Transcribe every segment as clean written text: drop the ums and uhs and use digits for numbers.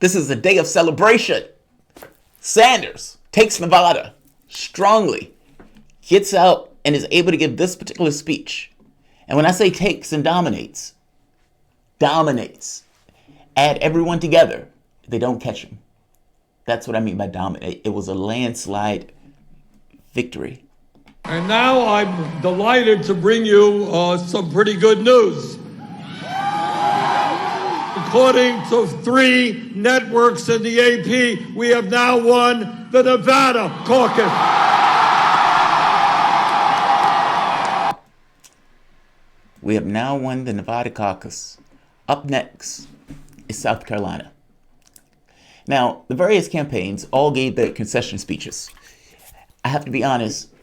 This is a day of celebration. Sanders takes Nevada strongly, gets out, and is able to give this particular speech. And when I say takes and dominates, add everyone together, they don't catch him. That's what I mean by dominate. It was a landslide victory. And now I'm delighted to bring you some pretty good news. According to 3 networks in the AP, we have now won the Nevada caucus. We have now won the Nevada caucus. Up next is South Carolina. Now, the various campaigns all gave their concession speeches. I have to be honest,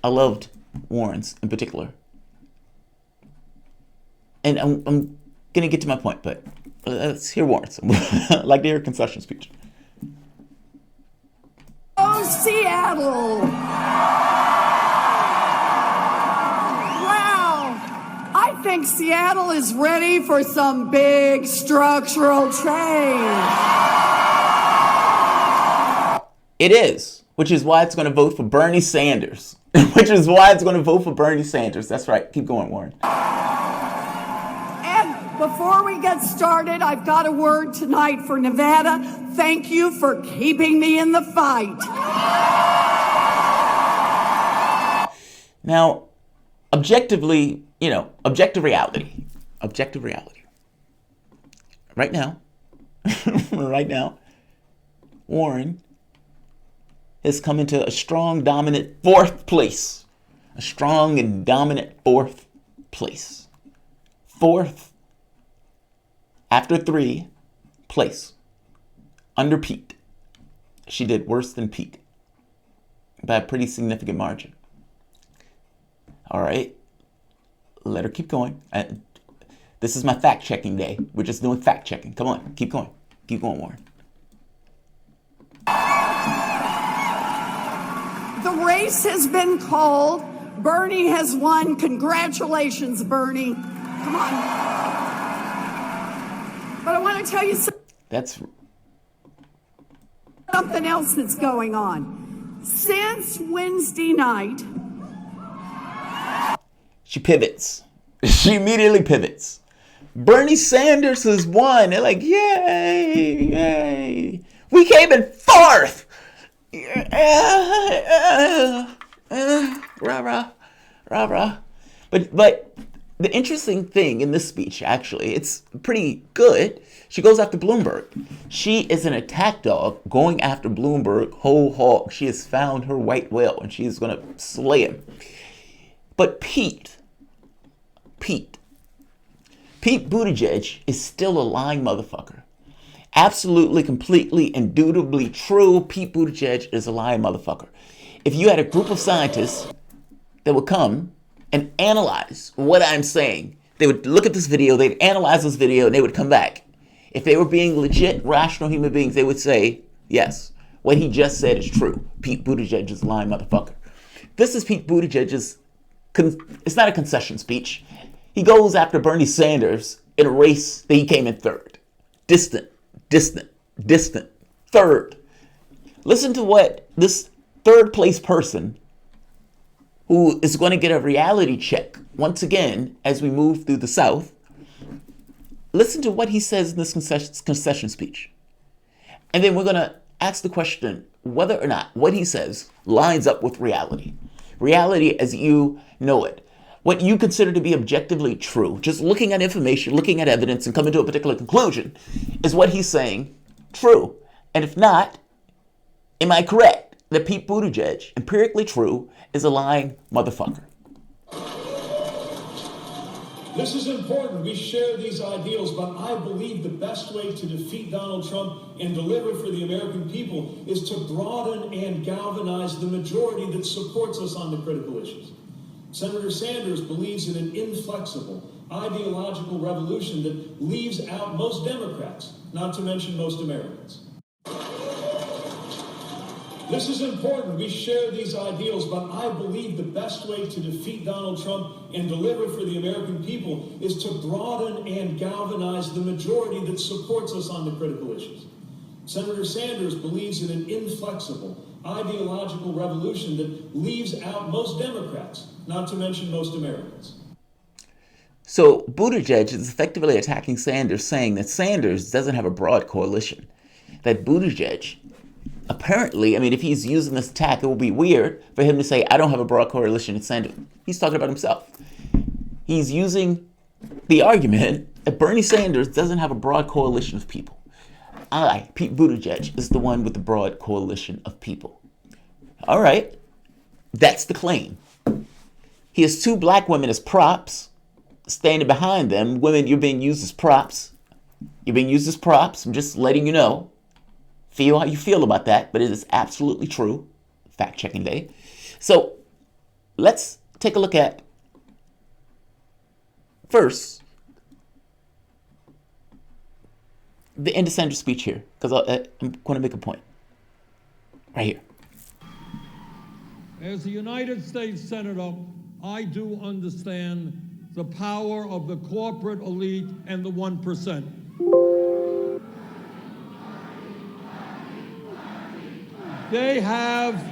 I loved Warren's in particular. And I'm going to get to my point, but let's hear Warren's. I'd like to hear a concession speech. Oh, Seattle! Wow! I think Seattle is ready for some big structural change. It is, which is why it's going to vote for Bernie Sanders. That's right. Keep going, Warren. And before we get started, I've got a word tonight for Nevada. Thank you for keeping me in the fight. Now, objective reality. Right now, Warren has come into a strong, dominant fourth place. Fourth, after 3, place. Under Pete. She did worse than Pete by a pretty significant margin. All right. Let her keep going. This is my fact-checking day. We're just doing fact-checking. Come on. Keep going. Keep going, Warren. The race has been called. Bernie has won. Congratulations, Bernie. Come on. But I want to tell you something else that's going on. Since Wednesday night, she pivots. She immediately pivots. Bernie Sanders has won. They're like, yay. We came in 4th. Rah. But the interesting thing in this speech, actually, it's pretty good. She goes after Bloomberg. She is an attack dog going after Bloomberg whole hog. She has found her white whale and she is going to slay him. But Pete Buttigieg is still a lying motherfucker. Absolutely, completely, indubitably true. Pete Buttigieg is a lying motherfucker. If you had a group of scientists that would come and analyze what I'm saying, they would look at this video, they'd analyze this video, and they would come back. If they were being legit, rational human beings, they would say, yes, what he just said is true. Pete Buttigieg is a lying motherfucker. This is Pete Buttigieg's, it's not a concession speech. He goes after Bernie Sanders in a race that he came in 3rd. Distant, 3rd. Listen to what this 3rd place person, who is going to get a reality check once again as we move through the South, listen to what he says in this concession speech. And then we're going to ask the question whether or not what he says lines up with reality. Reality as you know it. What you consider to be objectively true, just looking at information, looking at evidence, and coming to a particular conclusion, is what he's saying true? And if not, am I correct that Pete Buttigieg, empirically true, is a lying motherfucker? This is important. We share these ideals, but I believe the best way to defeat Donald Trump and deliver for the American people is to broaden and galvanize the majority that supports us on the critical issues. Senator Sanders believes in an inflexible, ideological revolution that leaves out most Democrats, not to mention most Americans. This is important. We share these ideals, but I believe the best way to defeat Donald Trump and deliver for the American people is to broaden and galvanize the majority that supports us on the critical issues. Senator Sanders believes in an inflexible, ideological revolution that leaves out most Democrats, not to mention most Americans. So Buttigieg is effectively attacking Sanders, saying that Sanders doesn't have a broad coalition. That Buttigieg, apparently, I mean, if he's using this attack, it will be weird for him to say, I don't have a broad coalition with Sanders. He's talking about himself. He's using the argument that Bernie Sanders doesn't have a broad coalition of people. I, Pete Buttigieg, is the one with the broad coalition of people. All right, that's the claim. He has two black women as props, standing behind them. Women, you're being used as props. You're being used as props. I'm just letting you know. Feel how you feel about that, but it is absolutely true. Fact-checking day. So let's take a look at, first, the end of Sanders' speech here, because I'm going to make a point. Right here. As a United States Senator, I do understand the power of the corporate elite and the 1%. They have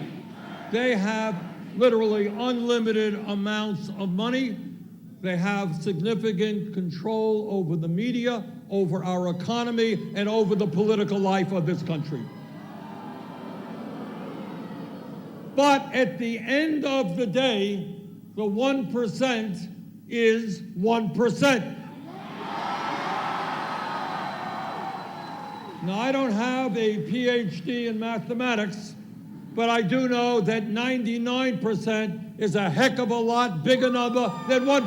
literally unlimited amounts of money. They have significant control over the media, over our economy, and over the political life of this country. But at the end of the day, the 1% is 1%. Now, I don't have a PhD in mathematics, but I do know that 99% is a heck of a lot bigger number than 1%.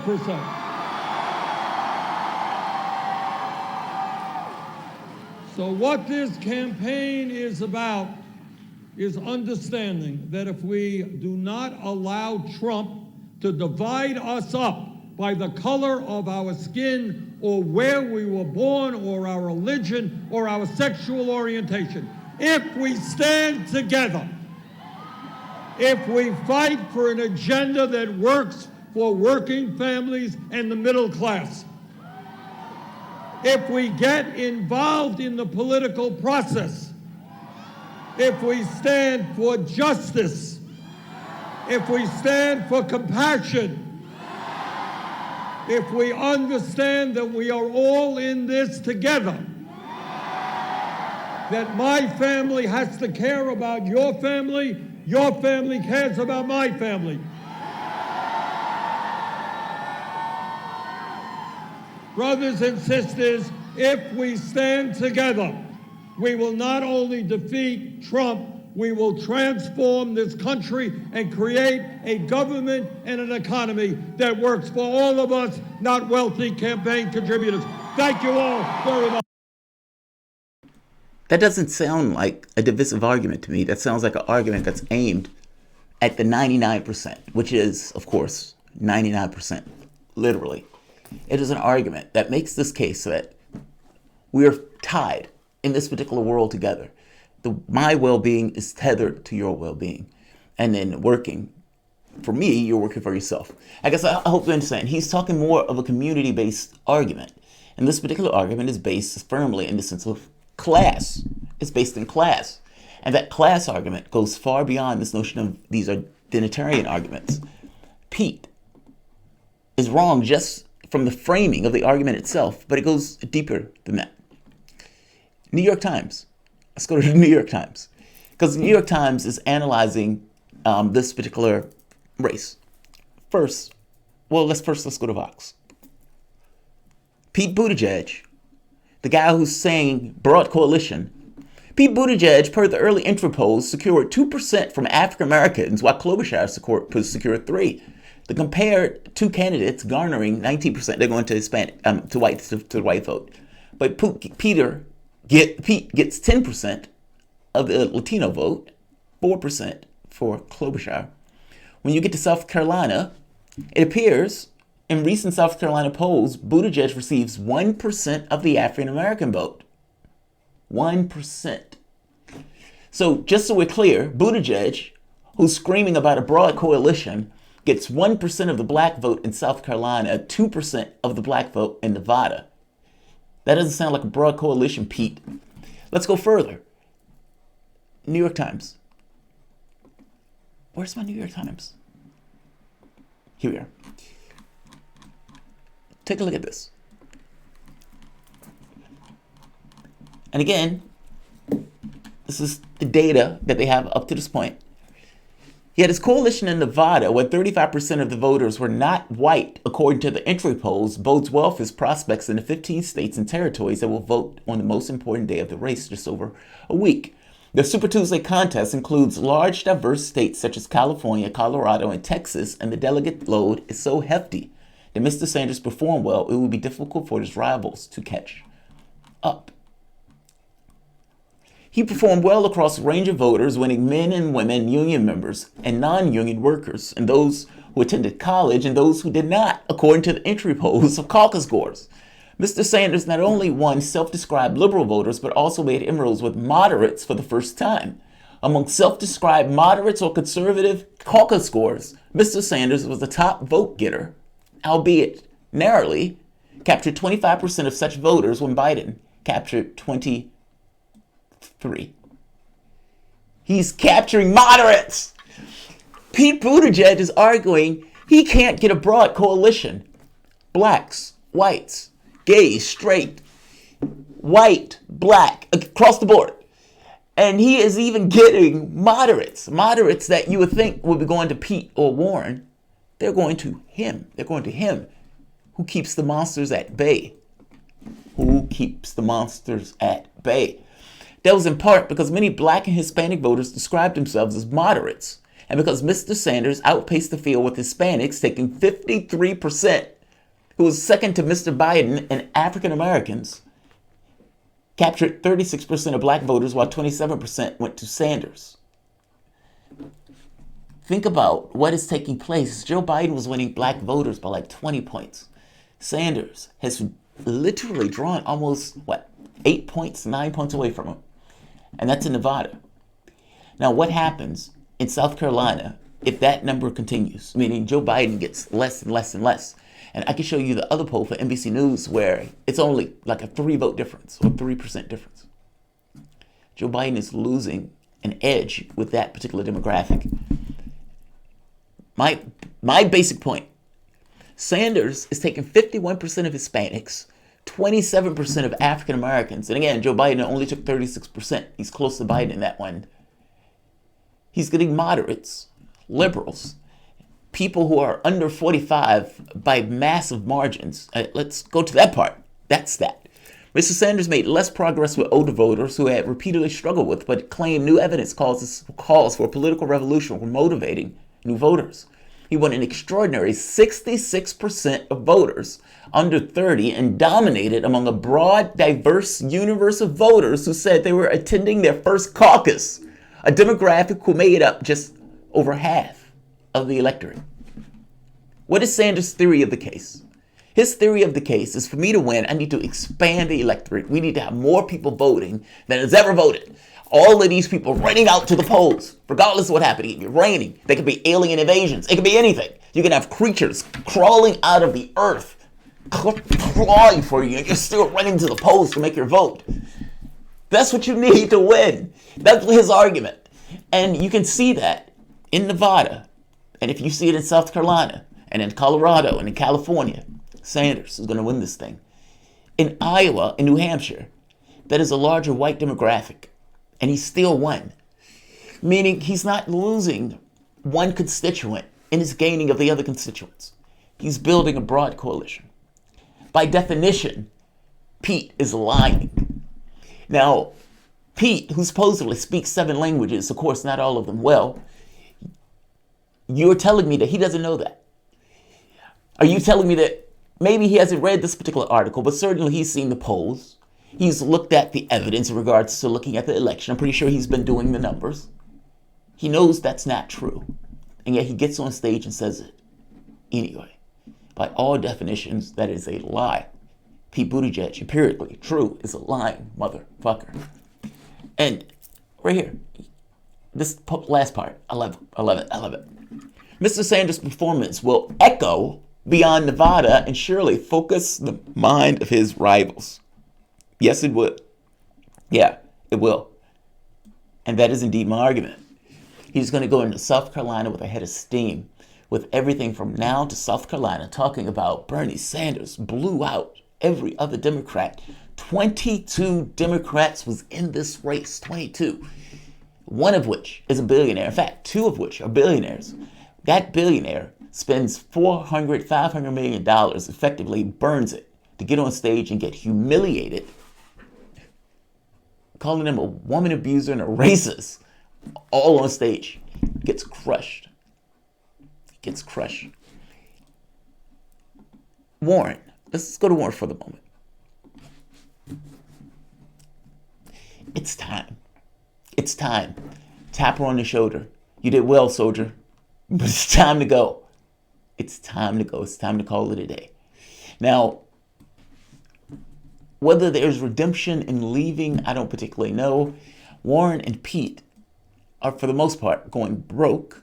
So what this campaign is about is understanding that if we do not allow Trump to divide us up by the color of our skin or where we were born or our religion or our sexual orientation, if we stand together, if we fight for an agenda that works for working families and the middle class, if we get involved in the political process, if we stand for justice, if we stand for compassion, if we understand that we are all in this together, that my family has to care about your family cares about my family. Brothers and sisters, if we stand together, we will not only defeat Trump, we will transform this country and create a government and an economy that works for all of us, not wealthy campaign contributors. Thank you all very much. That doesn't sound like a divisive argument to me. That sounds like an argument that's aimed at the 99%, which is, of course, 99%, literally. It is an argument that makes this case that we're tied in this particular world together. My well-being is tethered to your well-being. And then working for me, you're working for yourself. I guess I hope you understand. He's talking more of a community-based argument. And this particular argument is based firmly in the sense of class. It's based in class. And that class argument goes far beyond this notion of these are identitarian arguments. Pete is wrong just from the framing of the argument itself, but it goes deeper than that. New York Times. Let's go to the New York Times. Because the New York Times is analyzing this particular race. Let's go to Vox. Pete Buttigieg, the guy who's saying broad coalition. Pete Buttigieg, per the early intro polls, secured 2% from African Americans, while Klobuchar secured 3%. The compared two candidates garnering 19%. They're going to Hispanic, to the white vote. But Pete gets 10% of the Latino vote, 4% for Klobuchar. When you get to South Carolina, it appears in recent South Carolina polls, Buttigieg receives 1% of the African American vote. 1%. So just so we're clear, Buttigieg, who's screaming about a broad coalition, gets 1% of the black vote in South Carolina, 2% of the black vote in Nevada. That doesn't sound like a broad coalition, Pete. Let's go further. New York Times. Where's my New York Times? Here we are. Take a look at this. And again, this is the data that they have up to this point. He had his coalition in Nevada, where 35% of the voters were not white, according to the entry polls, bodes well for his prospects in the 15 states and territories that will vote on the most important day of the race, just over a week. The Super Tuesday contest includes large, diverse states such as California, Colorado, and Texas, and the delegate load is so hefty that Mr. Sanders performed well, it would be difficult for his rivals to catch up. He performed well across a range of voters, winning men and women, union members, and non-union workers, and those who attended college and those who did not, according to the entry polls of caucus scores. Mr. Sanders not only won self-described liberal voters, but also made inroads with moderates for the first time. Among self-described moderates or conservative caucus scores, Mr. Sanders was the top vote getter, albeit narrowly, captured 25% of such voters when Biden captured 23. He's capturing moderates. Pete Buttigieg is arguing he can't get a broad coalition. Blacks, whites, gays, straight, white, black, across the board. And he is even getting moderates that you would think would be going to Pete or Warren. They're going to him. They're going to him, who keeps the monsters at bay. Who keeps the monsters at bay. That was in part because many black and Hispanic voters described themselves as moderates, and because Mr. Sanders outpaced the field with Hispanics, taking 53%, who was second to Mr. Biden, and African Americans captured 36% of black voters, while 27% went to Sanders. Think about what is taking place. Joe Biden was winning black voters by like 20 points. Sanders has literally drawn almost, 8 points, 9 points away from him. And that's in Nevada. Now, what happens in South Carolina if that number continues? Meaning Joe Biden gets less and less and less. And I can show you the other poll for NBC News where it's only like a 3-vote difference or 3% difference. Joe Biden is losing an edge with that particular demographic. My basic point, Sanders is taking 51% of Hispanics, 27% of African Americans. And again, Joe Biden only took 36%. He's close to Biden in that one. He's getting moderates, liberals, people who are under 45 by massive margins. Let's go to that part. That's that. Mr. Sanders made less progress with older voters who had repeatedly struggled with, but claimed new evidence calls for a political revolution were motivating new voters. He won an extraordinary 66% of voters under 30 and dominated among a broad, diverse universe of voters who said they were attending their first caucus, a demographic who made up just over half of the electorate. What is Sanders' theory of the case? His theory of the case is, for me to win, I need to expand the electorate. We need to have more people voting than has ever voted. All of these people running out to the polls, regardless of what happened. It could be raining. They could be alien invasions. It could be anything. You can have creatures crawling out of the earth, clawing for you, and you're still running to the polls to make your vote. That's what you need to win. That's his argument. And you can see that in Nevada. And if you see it in South Carolina, and in Colorado, and in California, Sanders is going to win this thing. In Iowa and New Hampshire, that is a larger white demographic. And he still won. Meaning he's not losing one constituent in his gaining of the other constituents. He's building a broad coalition. By definition, Pete is lying. Now, Pete, who supposedly speaks 7 languages, of course not all of them well, you're telling me that he doesn't know that. Are you telling me that maybe he hasn't read this particular article, but certainly he's seen the polls? He's looked at the evidence in regards to looking at the election. I'm pretty sure he's been doing the numbers. He knows that's not true. And yet he gets on stage and says it. Anyway, by all definitions, that is a lie. Pete Buttigieg, empirically true, is a lying motherfucker. And Right here. This last part. I love it. Mr. Sanders' performance will echo beyond Nevada and surely focus the mind of his rivals. Yes, it would. Yeah, it will. And that is indeed my argument. He's going to go into South Carolina with a head of steam, with everything from now to South Carolina talking about Bernie Sanders blew out every other Democrat. 22 Democrats was in this race, 22. One of which is a billionaire. In fact, two of which are billionaires. That billionaire spends $500 million, effectively burns it, to get on stage and get humiliated, calling him a woman abuser and a racist, all on stage. Gets crushed. Warren. Let's go to Warren for the moment. It's time. Tap her on the shoulder. You did well, soldier. But it's time to go. It's time to call it a day. Now, whether there's redemption in leaving, I don't particularly know. Warren and Pete are, for the most part, going broke.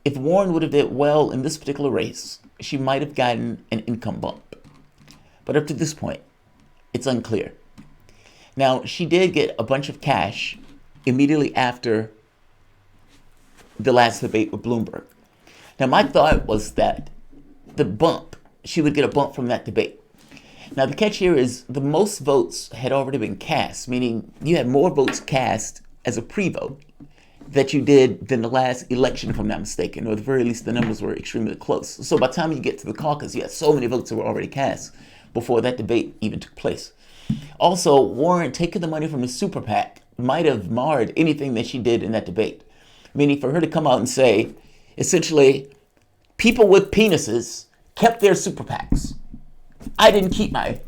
If Warren would have did well in this particular race, she might have gotten an income bump. But up to this point, it's unclear. Now, she did get a bunch of cash immediately after the last debate with Bloomberg. Now, my thought was that she would get a bump from that debate. Now, the catch here is the most votes had already been cast, meaning you had more votes cast as a pre-vote that you did than the last election, if I'm not mistaken, or at the very least the numbers were extremely close. So by the time you get to the caucus, you had so many votes that were already cast before that debate even took place. Also, Warren taking the money from his super PAC might have marred anything that she did in that debate. Meaning for her to come out and say, essentially, people with penises kept their super PACs. I didn't keep my,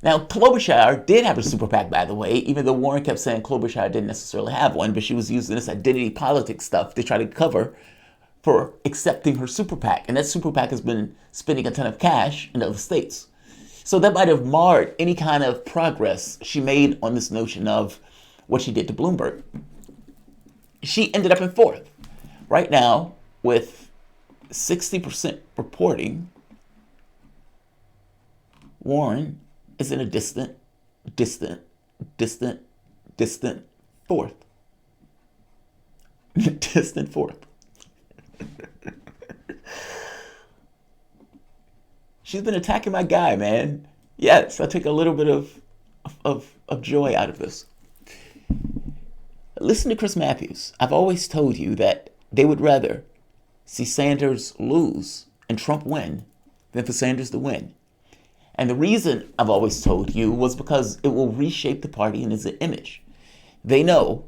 Now, Klobuchar did have a super PAC, by the way, even though Warren kept saying Klobuchar didn't necessarily have one, but she was using this identity politics stuff to try to cover for accepting her super PAC. And that super PAC has been spending a ton of cash in other states. So that might have marred any kind of progress she made on this notion of what she did to Bloomberg. She ended up in fourth. Right now, with 60% reporting, Warren is in a distant fourth. Distant fourth. She's been attacking my guy, man. Yes, I take a little bit of joy out of this. Listen to Chris Matthews. I've always told you that they would rather see Sanders lose and Trump win than for Sanders to win. And the reason I've always told you was because it will reshape the party and its image. They know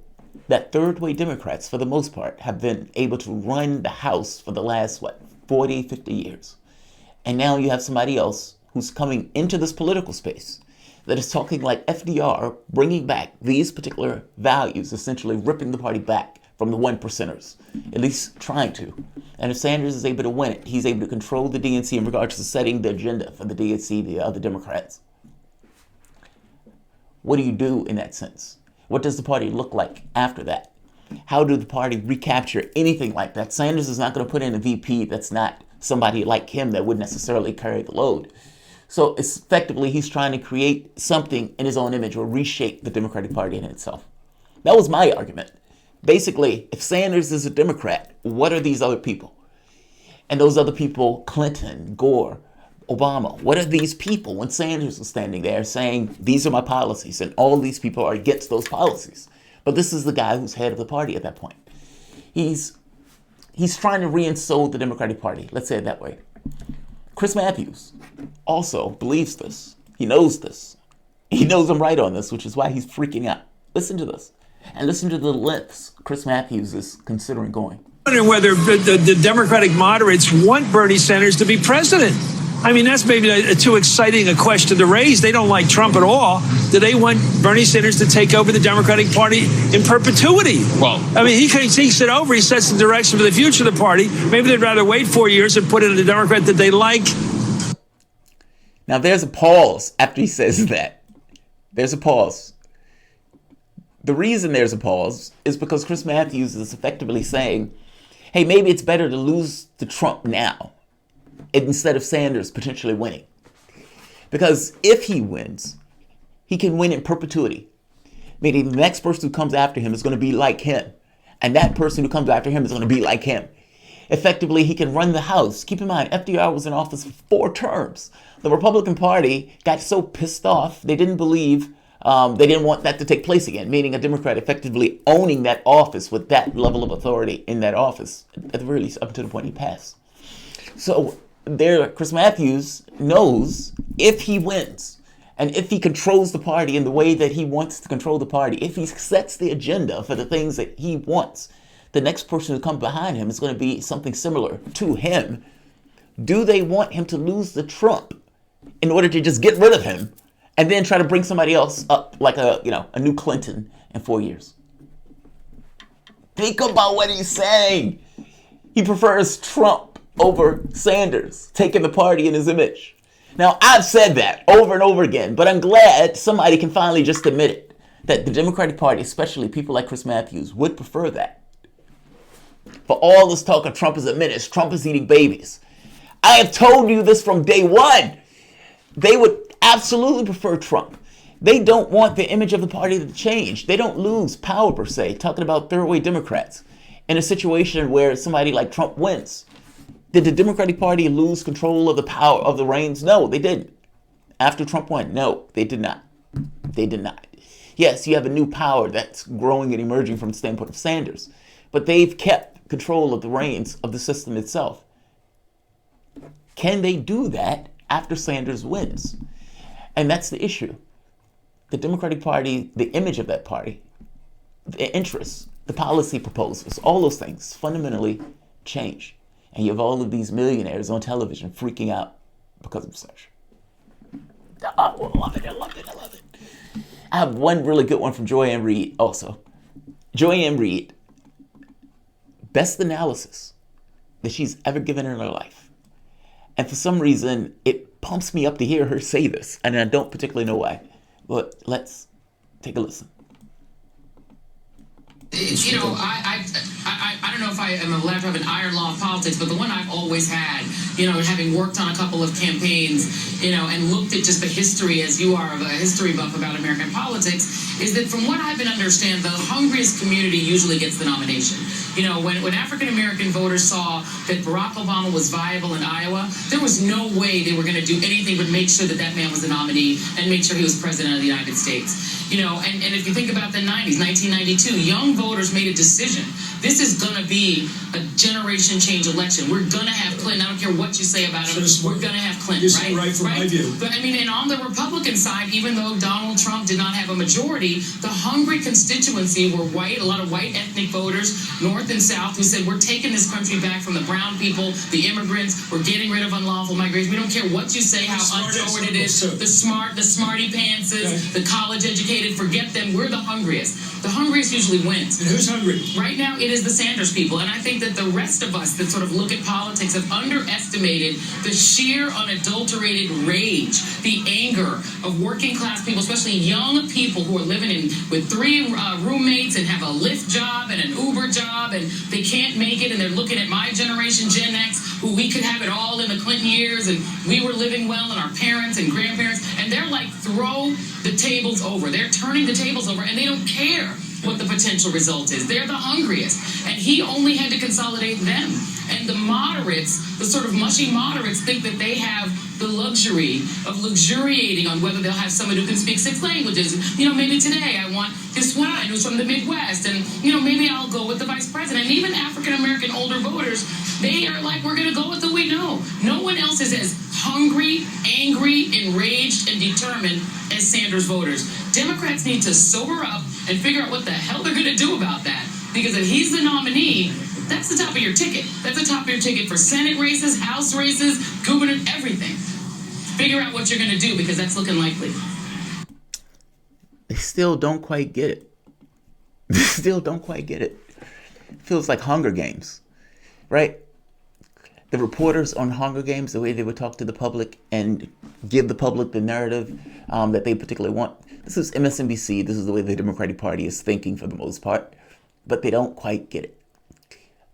that third-way Democrats, for the most part, have been able to run the House for the last, 40, 50 years. And now you have somebody else who's coming into this political space that is talking like FDR, bringing back these particular values, essentially ripping the party back from the one percenters, at least trying to. And if Sanders is able to win it, he's able to control the DNC in regards to setting the agenda for the DNC, the other Democrats. What do you do in that sense? What does the party look like after that? How do the party recapture anything like that? Sanders is not going to put in a VP that's not somebody like him that would necessarily carry the load. So effectively, he's trying to create something in his own image or reshape the Democratic Party in itself. That was my argument. Basically, if Sanders is a Democrat, what are these other people? And those other people, Clinton, Gore, Obama, what are these people when Sanders was standing there saying, these are my policies, and all these people are against those policies? But this is the guy who's head of the party at that point. He's trying to reinsole the Democratic Party. Let's say it that way. Chris Matthews also believes this. He knows this. He knows I'm right on this, which is why he's freaking out. Listen to this. And listen to the lengths Chris Matthews is considering going. Wondering whether the Democratic moderates want Bernie Sanders to be president. I mean, that's maybe too exciting a question to raise. They don't like Trump at all. Do they want Bernie Sanders to take over the Democratic Party in perpetuity? Well, I mean, he takes it over. He sets the direction for the future of the party. Maybe they'd rather wait 4 years and put in a Democrat that they like. Now, there's a pause after he says that. There's a pause. The reason there's a pause is because Chris Matthews is effectively saying, hey, maybe it's better to lose to Trump now instead of Sanders potentially winning. Because if he wins, he can win in perpetuity. Meaning the next person who comes after him is going to be like him. And that person who comes after him is going to be like him. Effectively, he can run the House. Keep in mind, FDR was in office for 4 terms. The Republican Party got so pissed off, they didn't believe, they didn't want that to take place again, meaning a Democrat effectively owning that office with that level of authority in that office, at the very least up until the point he passed. So there, Chris Matthews knows if he wins, and if he controls the party in the way that he wants to control the party, if he sets the agenda for the things that he wants, the next person who comes behind him is going to be something similar to him. Do they want him to lose to Trump in order to just get rid of him and then try to bring somebody else up like a new Clinton in 4 years? Think about what he's saying. He prefers Trump over Sanders, taking the party in his image. Now, I've said that over and over again, but I'm glad somebody can finally just admit it, that the Democratic Party, especially people like Chris Matthews, would prefer that. For all this talk of Trump is a menace, Trump is eating babies. I have told you this from day one. They would absolutely prefer Trump. They don't want the image of the party to change. They don't lose power, per se, talking about third-way Democrats, in a situation where somebody like Trump wins. Did the Democratic Party lose control of the power of the reins? No, they didn't. After Trump won? No, they did not. They did not. Yes, you have a new power that's growing and emerging from the standpoint of Sanders, but they've kept control of the reins of the system itself. Can they do that after Sanders wins? And that's the issue. The Democratic Party, the image of that party, the interests, the policy proposals, all those things fundamentally change. And you have all of these millionaires on television freaking out because of such. I love it. I have one really good one from Joy Ann Reid also. Joy Ann Reid, best analysis that she's ever given in her life. And for some reason, it pumps me up to hear her say this. And I don't particularly know why. But let's take a listen. You know, I don't know if I am allowed to have an iron law of politics, but the one I've always had, you know, having worked on a couple of campaigns, you know, and looked at just the history, as you are of a history buff about American politics, is that from what I've been understand, the hungriest community usually gets the nomination. You know, when African-American voters saw that Barack Obama was viable in Iowa, there was no way they were going to do anything but make sure that that man was the nominee and make sure he was president of the United States. You know, and if you think about the 90s, 1992, young voters made a decision. This is going to be a generation change election. We're going to have Clinton. I don't care what you say about him. We're going to have Clinton, right? From my view. But I mean, and on the Republican side, even though Donald Trump did not have a majority, the hungry constituency were white, a lot of white ethnic voters, North and South, who said, we're taking this country back from the brown people, the immigrants, we're getting rid of unlawful migration. We don't care what you say, how untoward it is, the smarty pantses, the college educated, forget them. We're the hungriest. The hungriest usually wins. And who's hungry? Right now, it is the Sanders people. And I think that the rest of us that sort of look at politics have underestimated the sheer unadulterated rage, the anger of working class people, especially young people who are living with 3 roommates and have a Lyft job and an Uber job, and they can't make it, and they're looking at my generation, Gen X, who we could have it all in the Clinton years, and we were living well, and our parents and grandparents, and they're like, throw the tables over. They're turning the tables over, and they don't care what the potential result is. They're the hungriest. And he only had to consolidate them. And the moderates, the sort of mushy moderates, think that they have the luxury of luxuriating on whether they'll have someone who can speak 6 languages. You know, maybe today I want this one who's from the Midwest, and, you know, maybe I'll go with the vice president. And even African-American older voters, they are like, we're going to go with who we know. No one else is as hungry, angry, enraged, and determined as Sanders voters. Democrats need to sober up and figure out what the hell they're going to do about that. Because if he's the nominee, that's the top of your ticket. That's the top of your ticket for Senate races, House races, governor, everything. Figure out what you're going to do, because that's looking likely. They still don't quite get it. They still don't quite get it. It feels like Hunger Games, right? The reporters on Hunger Games, the way they would talk to the public and give the public the narrative that they particularly want. This is MSNBC. This is the way the Democratic Party is thinking for the most part. But they don't quite get it.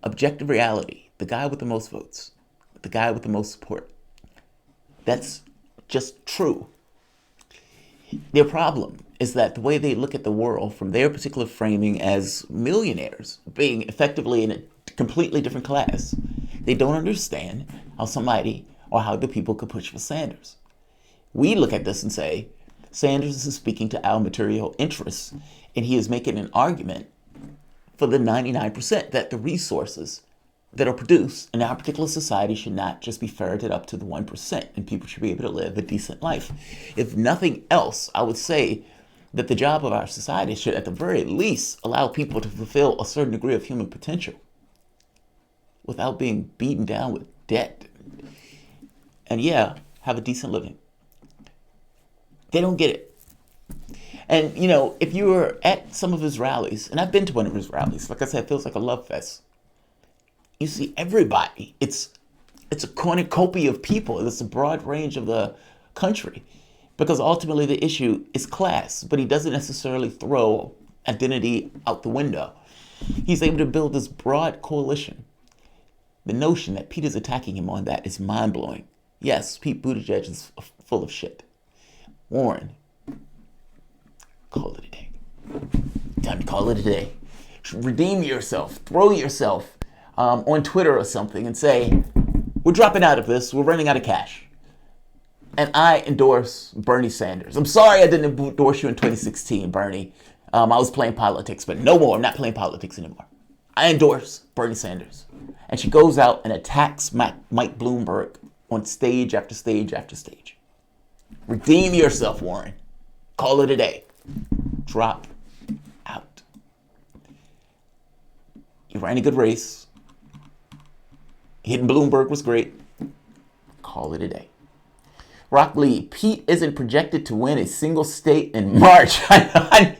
Objective reality, the guy with the most votes, the guy with the most support. That's just true. Their problem is that the way they look at the world from their particular framing as millionaires being effectively in a completely different class, they don't understand how somebody or how the people could push for Sanders. We look at this and say, Sanders is speaking to our material interests, and he is making an argument for the 99% that the resources that are produced in our particular society should not just be ferreted up to the 1%, and people should be able to live a decent life. If nothing else, I would say that the job of our society should at the very least allow people to fulfill a certain degree of human potential without being beaten down with debt. And yeah, have a decent living. They don't get it. And, you know, if you were at some of his rallies, and I've been to one of his rallies, like I said, it feels like a love fest. You see everybody. It's a cornucopia of people. It's a broad range of the country. Because ultimately the issue is class, but he doesn't necessarily throw identity out the window. He's able to build this broad coalition. The notion that Pete is attacking him on that is mind-blowing. Yes, Pete Buttigieg is full of shit. Warren, call it a day. Time to call it a day. Redeem yourself. Throw yourself on Twitter or something and say, we're dropping out of this. We're running out of cash. And I endorse Bernie Sanders. I'm sorry I didn't endorse you in 2016, Bernie. I was playing politics, but no more. I'm not playing politics anymore. I endorse Bernie Sanders. And she goes out and attacks Mike Bloomberg on stage after stage after stage. Redeem yourself, Warren. Call it a day. Drop out. You ran a good race. Hitting Bloomberg was great. Call it a day. Rock Lee, Pete isn't projected to win a single state in March. I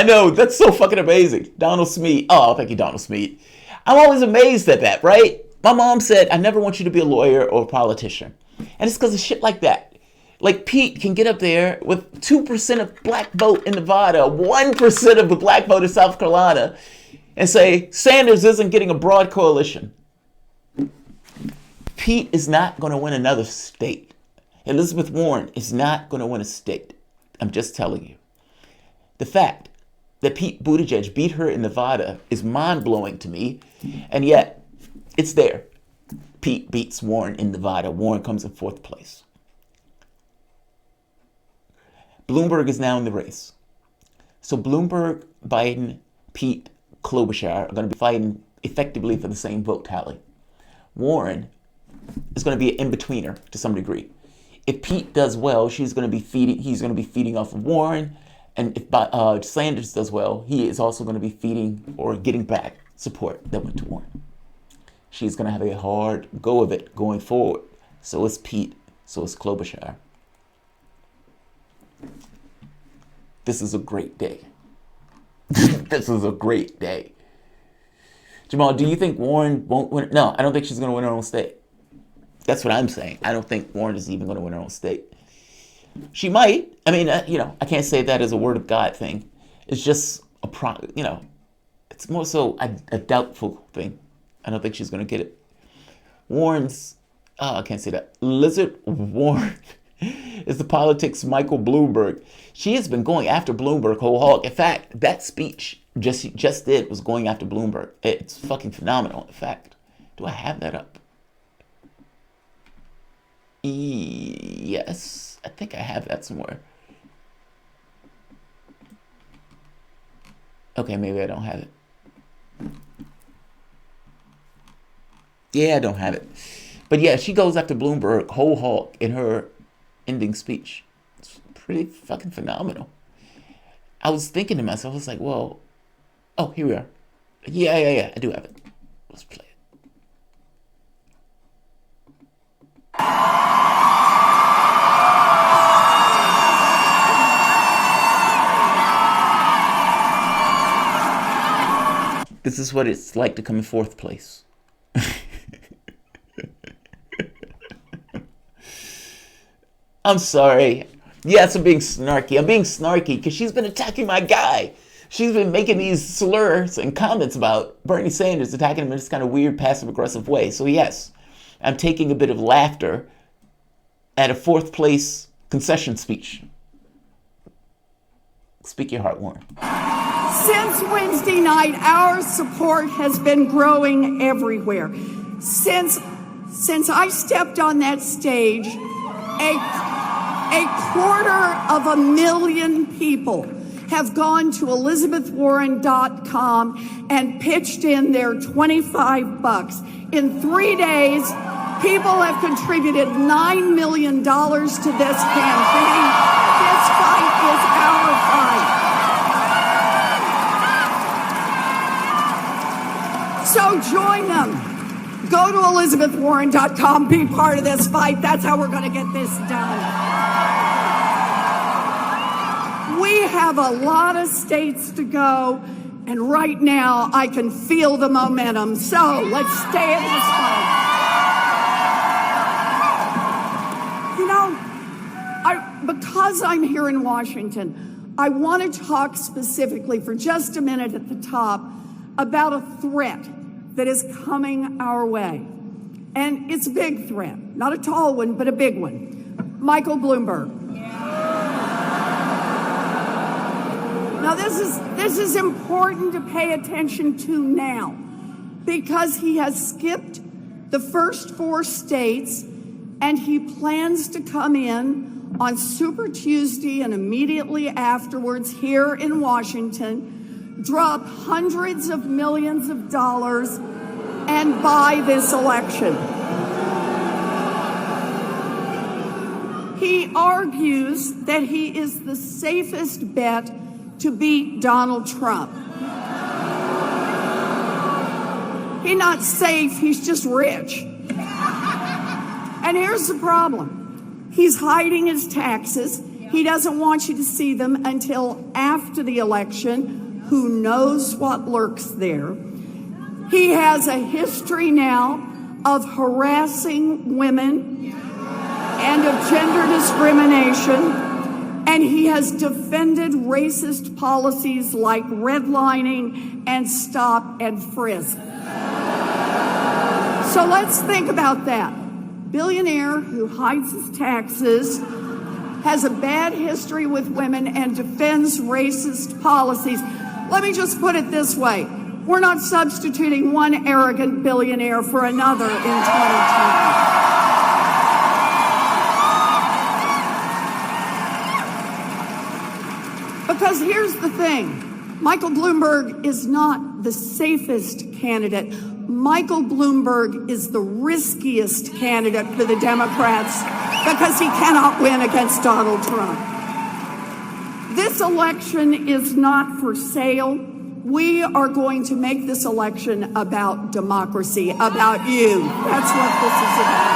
know. That's so fucking amazing. Donald Smead. Oh, thank you, Donald Smead. I'm always amazed at that, right? My mom said, I never want you to be a lawyer or a politician. And it's because of shit like that. Like Pete can get up there with 2% of black vote in Nevada, 1% of the black vote in South Carolina, and say Sanders isn't getting a broad coalition. Pete is not going to win another state. Elizabeth Warren is not going to win a state. I'm just telling you. The fact that Pete Buttigieg beat her in Nevada is mind-blowing to me, and yet it's there. Pete beats Warren in Nevada. Warren comes in 4th place. Bloomberg is now in the race. So Bloomberg, Biden, Pete, Klobuchar are going to be fighting effectively for the same vote tally. Warren is going to be an in-betweener to some degree. If Pete does well, he's going to be feeding off of Warren. And if Sanders does well, he is also going to be feeding or getting back support that went to Warren. She's going to have a hard go of it going forward. So is Pete. So is Klobuchar. This is a great day. This is a great day. Jamal, do you think Warren won't win? No, I don't think she's going to win her own state. That's what I'm saying. I don't think Warren is even going to win her own state. She might. I mean, I can't say that as a word of God thing. It's just it's more so a doubtful thing. I don't think she's going to get it. Warren's, I can't say that. Lizard Warren is the politics Michael Bloomberg. She has been going after Bloomberg whole hog. In fact, that speech just did was going after Bloomberg. It's fucking phenomenal. In fact, do I have that up? Yes, I think I have that somewhere. Okay, maybe I don't have it. Yeah, I don't have it. But yeah, she goes after Bloomberg whole hog in her ending speech. It's pretty fucking phenomenal. I was thinking to myself, I was like, well, oh, here we are. Yeah, I do have it. Let's play it. This is what it's like to come in 4th place. I'm sorry. Yes, I'm being snarky. I'm being snarky because she's been attacking my guy. She's been making these slurs and comments about Bernie Sanders, attacking him in this kind of weird, passive-aggressive way. So yes, I'm taking a bit of laughter at a fourth place concession speech. Speak your heart, Warren. Since Wednesday night, our support has been growing everywhere. Since I stepped on that stage, a 250,000 people have gone to elizabethwarren.com and pitched in their $25. In 3 days, people have contributed $9 million to this campaign. This fight is our fight. So join them. Go to elizabethwarren.com, be part of this fight. That's how we're going to get this done. We have a lot of states to go, and right now I can feel the momentum. So let's stay in this fight. You know, because I'm here in Washington, I want to talk specifically for just a minute at the top about a threat that is coming our way. And it's a big threat, not a tall one, but a big one. Michael Bloomberg. Now, this is important to pay attention to now because he has skipped the first 4 states and he plans to come in on Super Tuesday and immediately afterwards here in Washington, drop hundreds of millions of dollars and buy this election. He argues that he is the safest bet to beat Donald Trump. He's not safe, he's just rich. And here's the problem. He's hiding his taxes. He doesn't want you to see them until after the election. Who knows what lurks there? He has a history now of harassing women and of gender discrimination. And he has defended racist policies like redlining and stop and frisk. So let's think about that. Billionaire who hides his taxes, has a bad history with women, and defends racist policies. Let me just put it this way. We're not substituting one arrogant billionaire for another in 2020. Because here's the thing, Michael Bloomberg is not the safest candidate. Michael Bloomberg is the riskiest candidate for the Democrats because he cannot win against Donald Trump. This election is not for sale. We are going to make this election about democracy, about you. That's what this is about.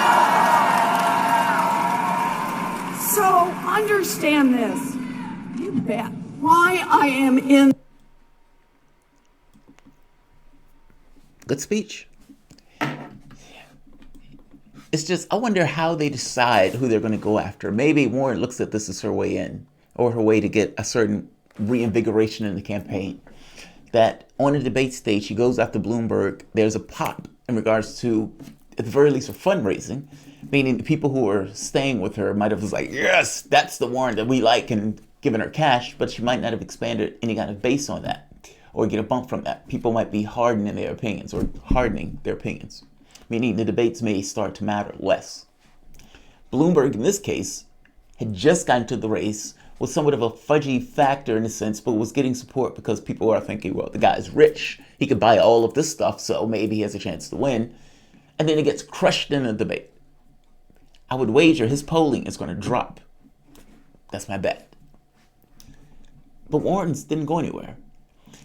So understand this. You bet. Why I am in. Good speech. It's just, I wonder how they decide who they're going to go after. Maybe Warren looks at this as her way in, or her way to get a certain reinvigoration in the campaign. That on a debate stage, she goes after Bloomberg. There's a pop in regards to, at the very least, her fundraising, meaning the people who are staying with her might have was like, yes, that's the Warren that we like, and given her cash, but she might not have expanded any kind of base on that or get a bump from that. People might be hardening their opinions, meaning the debates may start to matter less. Bloomberg, in this case, had just gotten to the race with somewhat of a fudgy factor in a sense, but was getting support because people are thinking, well, the guy's rich. He could buy all of this stuff, so maybe he has a chance to win. And then it gets crushed in a debate. I would wager his polling is going to drop. That's my bet. But Warren's didn't go anywhere.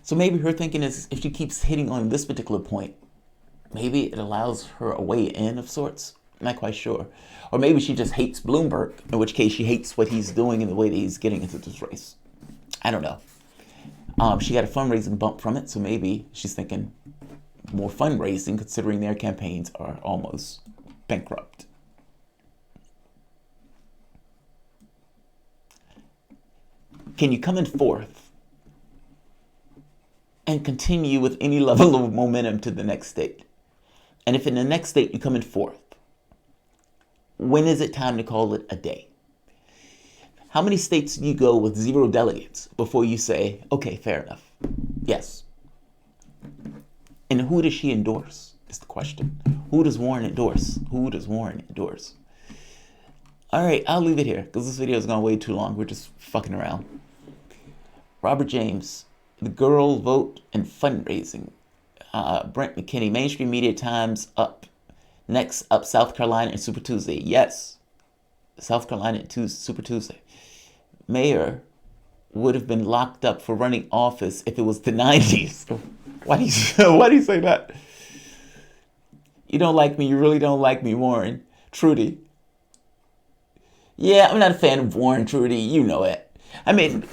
So maybe her thinking is, if she keeps hitting on this particular point, maybe it allows her a way in of sorts. I'm not quite sure. Or maybe she just hates Bloomberg, in which case she hates what he's doing and the way that he's getting into this race. I don't know. She got a fundraising bump from it, so maybe she's thinking more fundraising, considering their campaigns are almost bankrupt. Can you come in fourth and continue with any level of momentum to the next state? And if in the next state you come in fourth, when is it time to call it a day? How many states do you go with 0 delegates before you say, okay, fair enough? Yes. And who does she endorse is the question. Who does Warren endorse? Who does Warren endorse? All right, I'll leave it here because this video is going way too long. We're just fucking around. Robert James, the girl vote and fundraising. Brent McKinney, mainstream media times up. Next up, South Carolina and Super Tuesday. Yes, South Carolina and Super Tuesday. Mayor would have been locked up for running office if it was the 90s. Why do you say that? You don't like me. You really don't like me, Warren. Trudy. Yeah, I'm not a fan of Warren, Trudy. You know it. I mean,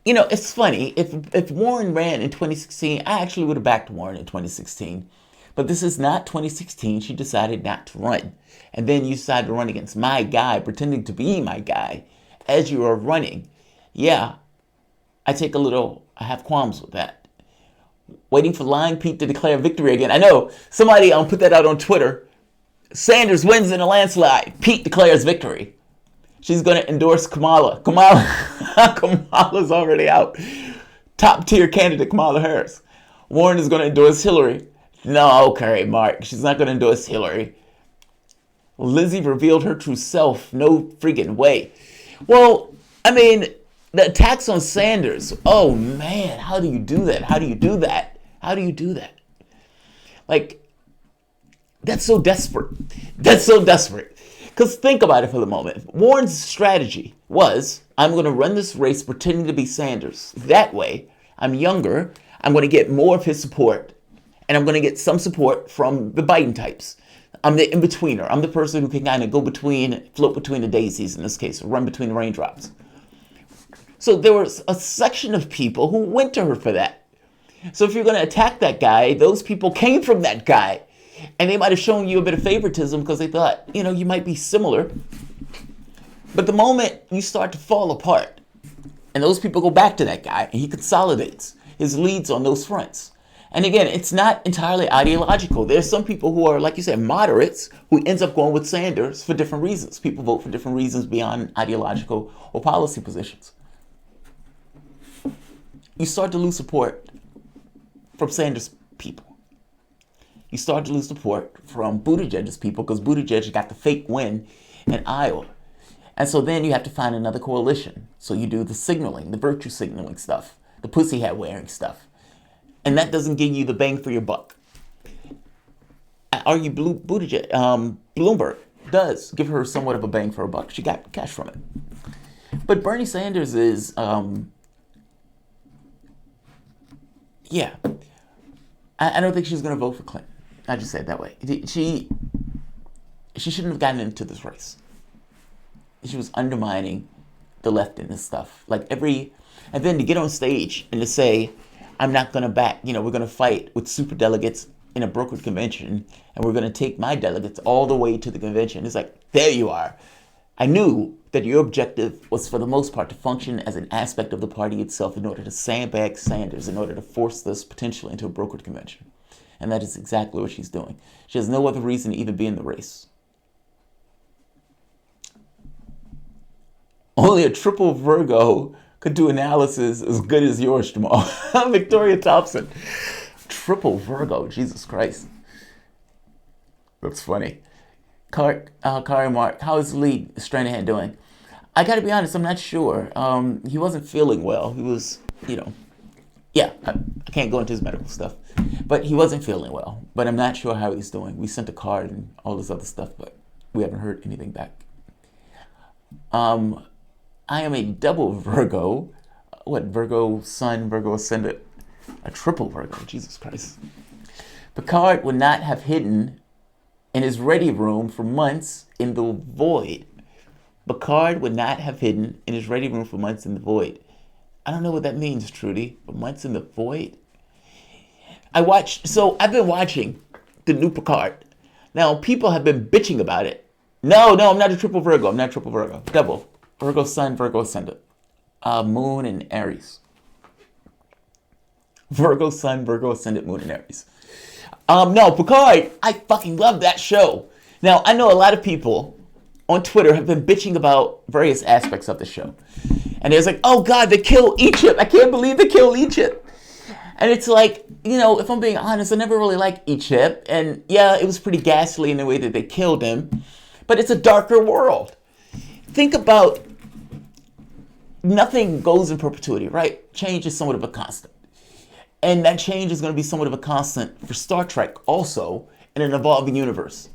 you know, it's funny. If Warren ran in 2016, I actually would have backed Warren in 2016. But this is not 2016. She decided not to run. And then you decided to run against my guy, pretending to be my guy as you are running. Yeah, I have qualms with that. Waiting for Lying Pete to declare victory again. I know somebody put that out on Twitter. Sanders wins in a landslide. Pete declares victory. She's going to endorse Kamala. Kamala's already out. Top tier candidate Kamala Harris. Warren is going to endorse Hillary. No, okay, Mark. She's not going to endorse Hillary. Lizzie revealed her true self. No friggin' way. Well, I mean, the attacks on Sanders. Oh, man. How do you do that? How do you do that? How do you do that? Like, that's so desperate. That's so desperate. Because think about it for the moment. Warren's strategy was, I'm going to run this race pretending to be Sanders. That way, I'm younger. I'm going to get more of his support. And I'm going to get some support from the Biden types. I'm the in-betweener. I'm the person who can kind of float between the daisies in this case, or run between the raindrops. So there was a section of people who went to her for that. So if you're going to attack that guy, those people came from that guy. And they might have shown you a bit of favoritism because they thought, you know, you might be similar. But the moment you start to fall apart, and those people go back to that guy, and he consolidates his leads on those fronts. And again, it's not entirely ideological. There's some people who are, like you said, moderates, who ends up going with Sanders for different reasons. People vote for different reasons beyond ideological or policy positions. You start to lose support from Sanders people. You start to lose support from Buttigieg's people because Buttigieg got the fake win in Iowa. And so then you have to find another coalition. So you do the signaling, the virtue signaling stuff, the pussy hat wearing stuff. And that doesn't give you the bang for your buck. I argue Bloomberg does give her somewhat of a bang for her buck. She got cash from it. But Bernie Sanders is, I don't think she's going to vote for Clinton. I just say it that way. She shouldn't have gotten into this race. She was undermining the left in this stuff. And then to get on stage and to say, I'm not going to back, we're going to fight with super delegates in a brokered convention, and we're going to take my delegates all the way to the convention. It's like, there you are. I knew that your objective was, for the most part, to function as an aspect of the party itself in order to sandbag Sanders, in order to force this potentially into a brokered convention. And that is exactly what she's doing. She has no other reason to even be in the race. Only a triple Virgo could do analysis as good as yours, Jamal. Victoria Thompson. Triple Virgo, Jesus Christ. That's funny. Kari Mark, how is Lee Stranahan doing? I gotta be honest, I'm not sure. He wasn't feeling well. He was, I can't go into his medical stuff. But he wasn't feeling well. But I'm not sure how he's doing. We sent a card and all this other stuff, but we haven't heard anything back. I am a double Virgo. What, Virgo Sun, Virgo Ascendant? A triple Virgo, Jesus Christ. Picard would not have hidden in his ready room for months in the void. Picard would not have hidden in his ready room for months in the void. I don't know what that means, Trudy, but months in the void? I've been watching the new Picard. Now, people have been bitching about it. No, I'm not a triple Virgo. I'm not a triple Virgo. Double. Virgo Sun, Virgo Ascendant. Moon and Aries. Virgo Sun, Virgo Ascendant, Moon and Aries. No, Picard, I fucking love that show. Now, I know a lot of people on Twitter have been bitching about various aspects of the show. And it's like, oh God, they kill Egypt. I can't believe they kill Egypt. And it's like, you know, if I'm being honest, I never really liked Egypt. And yeah, it was pretty ghastly in the way that they killed him. But it's a darker world. Think about, nothing goes in perpetuity, right? Change is somewhat of a constant. And that change is going to be somewhat of a constant for Star Trek also in an evolving universe.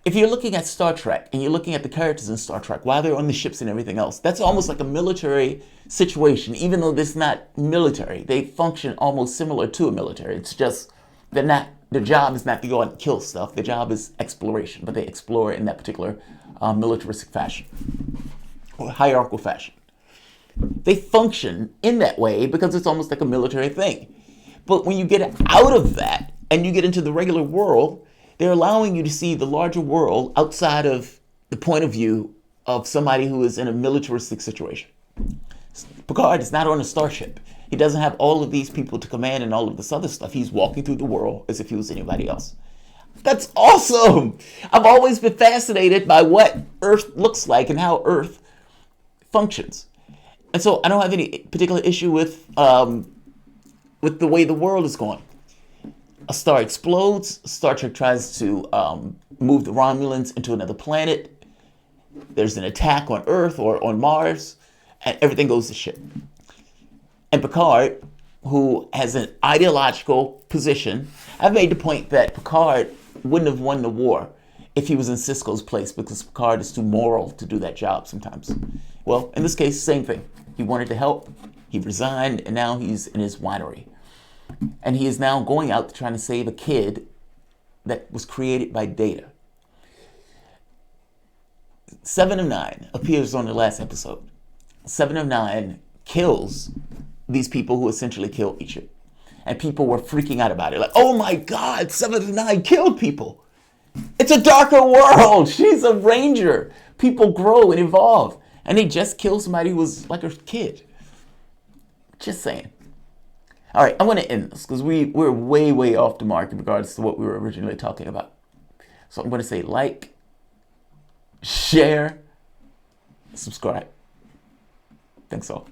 If you're looking at Star Trek and you're looking at the characters in Star Trek while they're on the ships and everything else, that's almost like a military situation, even though it's not military. They function almost similar to a military. It's just they're not, their job is not to go out and kill stuff. Their job is exploration, but they explore in that particular militaristic fashion or hierarchical fashion. They function in that way because it's almost like a military thing. But when you get out of that and you get into the regular world, they're allowing you to see the larger world outside of the point of view of somebody who is in a militaristic situation. Picard is not on a starship. He doesn't have all of these people to command and all of this other stuff. He's walking through the world as if he was anybody else. That's awesome. I've always been fascinated by what Earth looks like and how Earth functions. And so I don't have any particular issue with the way the world is going. A star explodes. Star Trek tries to move the Romulans into another planet. There's an attack on Earth or on Mars, and everything goes to shit. And Picard, who has an ideological position, I've made the point that Picard wouldn't have won the war if he was in Sisko's place because Picard is too moral to do that job sometimes. Well, in this case, same thing. He wanted to help, he resigned, and now he's in his winery. And he is now going out trying to save a kid that was created by Data. 7 of 9 appears on the last episode. 7 of 9 kills these people who essentially kill Egypt. And people were freaking out about it. Like, oh my God, 7 of 9 killed people. It's a darker world. She's a ranger. People grow and evolve. And they just killed somebody who was like a kid. Just saying. All right, I'm going to end this because we're way, way off the mark in regards to what we were originally talking about. So I'm going to say like, share, subscribe. Thanks all.